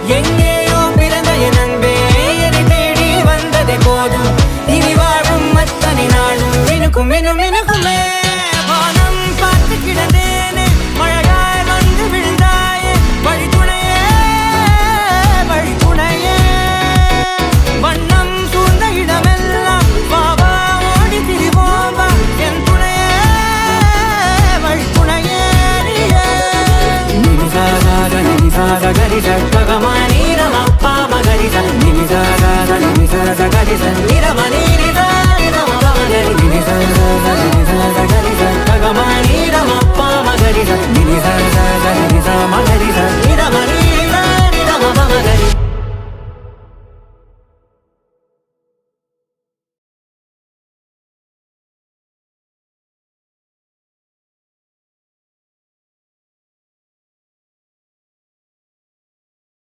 எங்கேயோ பிறந்த என் அன்பே என்னை தேடி வந்ததே போதும் இனி வாழும் அத்தனை நாளும் மினுக்கும் மினும் மினுக்குமே வானம் பார்த்து கிடந்தேனே மழையாய் வந்து விழுந்தாயே வழித்துணையே வழித்துணையே வண்ணம் சூழ்ந்த இடமெல்லாம் பாவா ஓடி திரிவோம் வா என் துணையே வழித்துணையே நினிசாக நினிசாக கரிச ககமானி ரமப்பா மகரிச நினிசாக நினிசாக கரிச நிரமணி நிதா நிரமப மகரி நினிசாக நினிசாக கரிச ககமானி ரமப்பா மகரிச நினிசாக